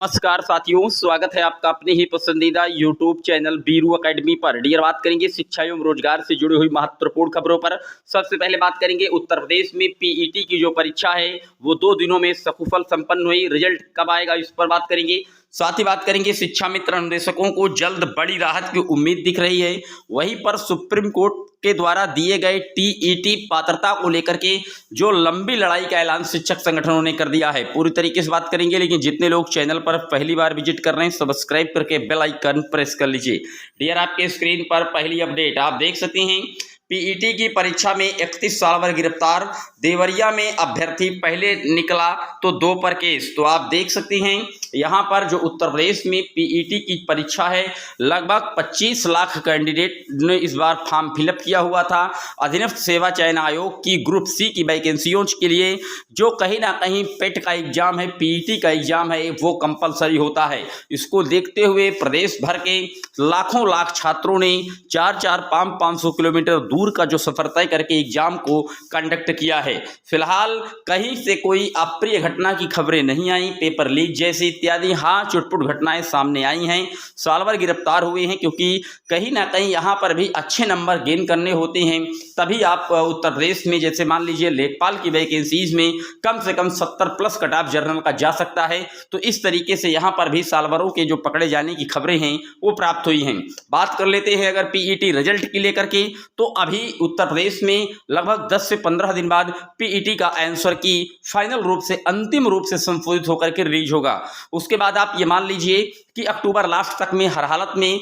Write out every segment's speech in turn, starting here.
नमस्कार साथियों, स्वागत है आपका अपने ही पसंदीदा यूट्यूब चैनल बीरू एकेडमी पर। डियर, बात करेंगे शिक्षा एवं रोजगार से जुड़ी हुई महत्वपूर्ण खबरों पर। सबसे पहले बात करेंगे उत्तर प्रदेश में पीईटी की जो परीक्षा है वो 2 दिनों में सकुशल संपन्न हुई। रिजल्ट कब आएगा इस पर बात करेंगे। साथ ही बात करेंगे शिक्षा मित्र अनुदेशकों को जल्द बड़ी राहत की उम्मीद दिख रही है। वहीं पर सुप्रीम कोर्ट के द्वारा दिए गए टीईटी पात्रता को लेकर के जो लंबी लड़ाई का ऐलान शिक्षक संगठनों ने कर दिया है, पूरी तरीके से बात करेंगे। लेकिन जितने लोग चैनल पर पहली बार विजिट कर रहे हैं, सब्सक्राइब करके बेल आइकन प्रेस कर लीजिए। डियर, आपके स्क्रीन पर पहली अपडेट आप देख सकते हैं। पीईटी की परीक्षा में 31 साल वर्ग गिरफ्तार, देवरिया में अभ्यर्थी पहले निकला तो 2 पर केस। तो आप देख सकते हैं यहाँ पर जो उत्तर प्रदेश में पीईटी की परीक्षा है, लगभग 25 लाख कैंडिडेट ने इस बार फॉर्म फिलअप किया हुआ था। अधीनस्थ सेवा चयन आयोग की ग्रुप सी की वैकेंसियों के लिए जो कहीं ना कहीं पेट का एग्जाम है, पीईटी का एग्जाम है, वो कंपलसरी होता है। इसको देखते हुए प्रदेश भर के लाखों लाख छात्रों ने 400-500 किलोमीटर दूर का जो सफर तय करके एग्जाम को कंडक्ट किया है। फिलहाल कहीं से कोई अप्रिय घटना की खबरें नहीं आई, पेपर लीक जैसी इत्यादि हाँ चुटपुट घटनाएं सामने आई हैं। साल भर गिरफ्तार हुए हैं क्योंकि कहीं ना कहीं यहाँ पर भी अच्छे नंबर गेन करने होते हैं, तभी आप उत्तर प्रदेश में जैसे मान लीजिए लेखपाल की वैकेंसीज में कम से कम 70+ कट ऑफ जनरल का जा सकता है। तो इस तरीके से यहाँ पर भी साल भरों के जो पकड़े जाने की खबरें हैं वो प्राप्त हुई हैं। बात कर लेते हैं अगर पीईटी रिजल्ट की लेकर के, तो अभी उत्तर प्रदेश में लगभग 10 से 15 दिन बाद पीईटी का आंसर की फाइनल रूप से अंतिम रूप से संशोधित होकर के रिलीज होगा। उसके बाद आप ये मान लीजिए कि अक्टूबर लास्ट तक में हर हालत में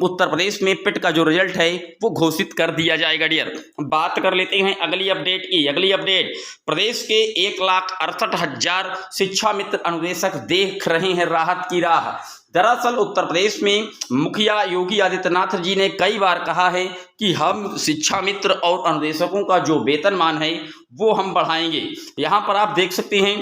उत्तर प्रदेश में पिट का जो रिजल्ट है वो घोषित कर दिया जाएगा। डियर, बात कर लेते हैं अगली अपडेट की। अगली अपडेट, प्रदेश के 1,68,000 शिक्षा मित्र अनुदेशक देख रहे हैं राहत की राह। दरअसल उत्तर प्रदेश में मुखिया योगी आदित्यनाथ जी ने कई बार कहा है कि हम शिक्षा मित्र और अनुदेशकों का जो वेतनमान है वो हम बढ़ाएंगे। यहाँ पर आप देख सकते हैं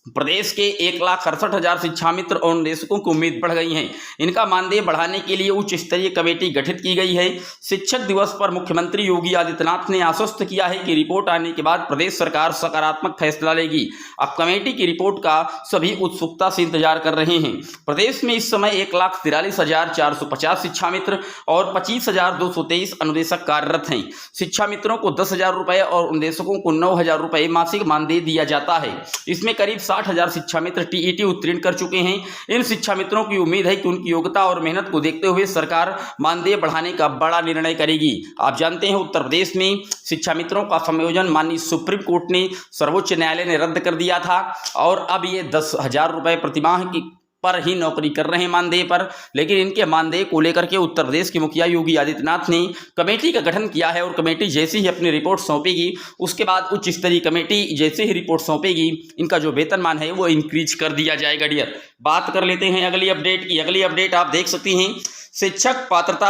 प्रदेश के 1,68,000 शिक्षा मित्र और अनुदेशकों की उम्मीद बढ़ गई है। इनका मानदेय बढ़ाने के लिए उच्च स्तरीय कमेटी गठित की गई है। शिक्षक दिवस पर मुख्यमंत्री योगी आदित्यनाथ ने आश्वस्त किया है कि रिपोर्ट आने के बाद प्रदेश सरकार सकारात्मक फैसला लेगी। अब कमेटी की रिपोर्ट का सभी उत्सुकता से इंतजार कर रहे हैं। प्रदेश में इस समय 1,43,450 शिक्षा मित्र और 25,223 अनुदेशक कार्यरत हैं। शिक्षा मित्रों को 10,000 रुपये और अनुदेशकों को 9,000 रुपये मासिक मानदेय दिया जाता है। इसमें करीब 60,000 शिक्षा मित्र टीईटी उत्तीर्ण कर चुके हैं। इन शिक्षा मित्रों की उम्मीद है कि उनकी योग्यता और मेहनत को देखते हुए सरकार मानदेय बढ़ाने का बड़ा निर्णय करेगी। आप जानते हैं उत्तर प्रदेश में शिक्षा मित्रों का समायोजन माननीय सुप्रीम कोर्ट ने, सर्वोच्च न्यायालय ने रद्द कर दिया था और अब ये 10,000 रुपये प्रतिमाह की पर ही नौकरी कर रहे हैं मानदेय पर। लेकिन इनके मानदेय को लेकर के उत्तर प्रदेश के मुखिया योगी आदित्यनाथ ने कमेटी का गठन किया है और कमेटी जैसे ही अपनी रिपोर्ट सौंपेगी उसके बाद उच्च स्तरीय कमेटी जैसे ही रिपोर्ट सौंपेगी इनका जो वेतनमान है वो इंक्रीज कर दिया जाएगा। डियर, बात कर लेते हैं अगली अपडेट की। अगली अपडेट आप देख सकती हैं, शिक्षक पात्रता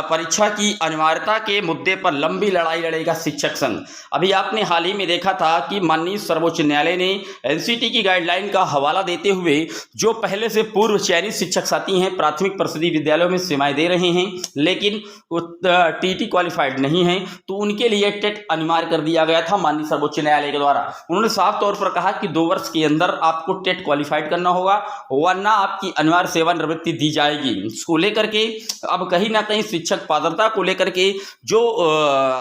परीक्षा की अनिवार्यता के मुद्दे पर लंबी लड़ाई लड़ेगा शिक्षक संघ। अभी आपने हाल ही में देखा था कि माननीय सर्वोच्च न्यायालय ने एनसीटी की गाइडलाइन का हवाला देते हुए जो पहले से पूर्व चयनित शिक्षक साथी हैं प्राथमिक परिषदीय विद्यालयों में सेवाएं दे रहे हैं लेकिन वो टीटी क्वालिफाइड नहीं हैं, तो उनके लिए टेट अनिवार्य कर दिया गया था माननीय सर्वोच्च न्यायालय के द्वारा। उन्होंने साफ तौर पर कहा कि 2 वर्ष के अंदर आपको टेट क्वालिफाइड करना होगा वरना आपकी अनिवार्य सेवानिवृत्ति दी जाएगी। इसको लेकर के अब कहीं ना कहीं शिक्षक पात्रता को लेकर के जो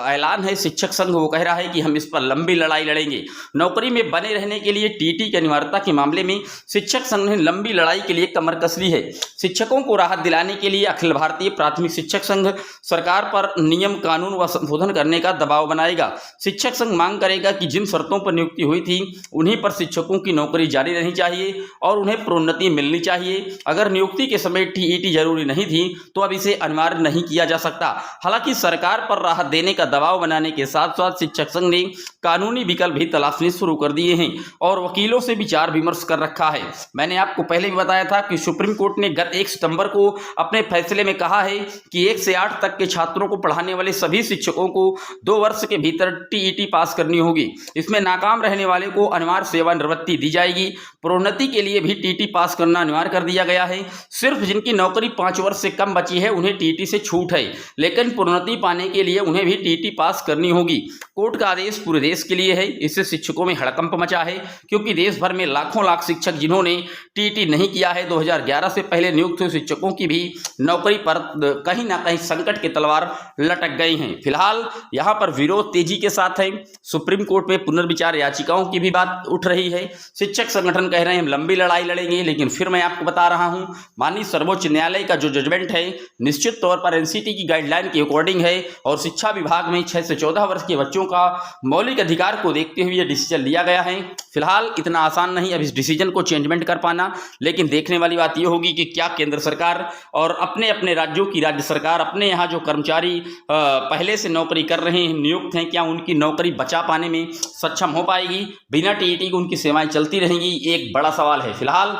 ऐलान है शिक्षक संघ वो कह रहा है कि हम इस पर लंबी लड़ाई लड़ेंगे। नौकरी में बने रहने के लिए टीटी की अनिवार्यता के मामले में शिक्षक संघ ने लंबी लड़ाई के लिए कमर कस ली है। शिक्षकों को राहत दिलाने के लिए अखिल भारतीय प्राथमिक शिक्षक संघ सरकार पर नियम कानून व संशोधन करने का दबाव बनाएगा। शिक्षक संघ मांग करेगा कि जिन शर्तों पर नियुक्ति हुई थी उन्हीं पर शिक्षकों की नौकरी जारी रहनी चाहिए और उन्हें प्रोन्नति मिलनी चाहिए। अगर नियुक्ति के समय टीईटी जरूरी नहीं थी तो अब इसे अनिवार्य नहीं किया जा सकता। हालांकि सरकार पर राहत देने का दबाव बनाने के साथ साथ शिक्षक संघ ने कानूनी विकल्प भी तलाशने शुरू कर दिए हैं और वकीलों से विचार विमर्श कर रखा है। मैंने आपको पहले भी बताया था कि सुप्रीम कोर्ट ने गत 1 सितंबर को अपने फैसले में कहा है कि 1 से 8 तक के छात्रों को पढ़ाने वाले सभी शिक्षकों को 2 वर्ष के भीतर टीईटी पास करनी होगी। इसमें नाकाम रहने वाले को अनिवार्य सेवानिवृत्ति दी जाएगी। प्रोन्नति के लिए भी टीटी पास करना अनिवार्य कर दिया गया है। सिर्फ जिनकी नौकरी 5 वर्ष से कम बची है उन्हें टीईटी से छूट है, लेकिन प्रोन्नति पाने के लिए उन्हें भी टीईटी पास करनी होगी। कोर्ट का आदेश पूरे देश के लिए है। इससे शिक्षकों में हड़कंप मचा है, क्योंकि देश भर में लाखों लाख शिक्षक जिन्होंने टीईटी नहीं किया है, 2011 से पहले नियुक्त हुए शिक्षकों की भी नौकरी पर कहीं ना कहीं संकट की तलवार लटक गई हैं। फिलहाल यहां पर विरोध तेजी के साथ है। सुप्रीम कोर्ट में पुनर्विचार याचिकाओं की भी बात उठ रही है। शिक्षक संगठन कह रहे हैं हम लंबी लड़ाई लड़ेंगे, लेकिन फिर मैं आपको बता रहा हूं, माननीय सर्वोच्च न्यायालय का जो जजमेंट है निश्चित तौर पर एनसीटी की गाइडलाइन के अकॉर्डिंग है और शिक्षा विभाग में 6 से 14 वर्ष के बच्चों का मौलिक अधिकार को देखते हुए यह डिसीजन लिया गया है। फिलहाल इतना आसान नहीं अब इस डिसीजन को चेंजमेंट कर पाना, लेकिन देखने वाली बात यह होगी कि क्या केंद्र सरकार और अपने अपने राज्यों की राज्य सरकार अपने यहाँ जो कर्मचारी पहले से नौकरी कर रहे हैं, नियुक्त हैं, क्या उनकी नौकरी बचा पाने में सक्षम हो पाएगी? बिना टीईटी के उनकी सेवाएं चलती रहेंगी? एक बड़ा सवाल है। फिलहाल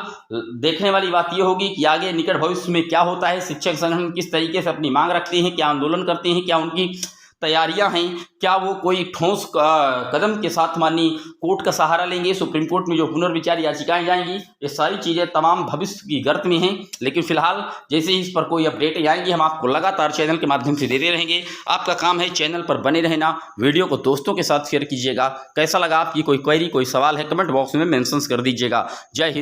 देखने वाली बात यह होगी कि आगे निकट भविष्य में क्या होता है, शिक्षक संगठन किस तरीके से अपनी मांग रखते हैं, क्या आंदोलन करते हैं, क्या उनकी तैयारियां हैं, क्या वो कोई ठोस कदम के साथ माननीय कोर्ट का सहारा लेंगे, सुप्रीम कोर्ट में जो पुनर्विचार याचिकाएं जाएंगी, ये सारी चीज़ें तमाम भविष्य की गर्त में हैं। लेकिन फिलहाल जैसे ही इस पर कोई अपडेट आएंगी हम आपको लगातार चैनल के माध्यम से देते रहेंगे। आपका काम है चैनल पर बने रहना, वीडियो को दोस्तों के साथ शेयर कीजिएगा। कैसा लगा, आपकी कोई क्वेरी कोई सवाल है कमेंट बॉक्स में मेंशन कर दीजिएगा। जय हिंद।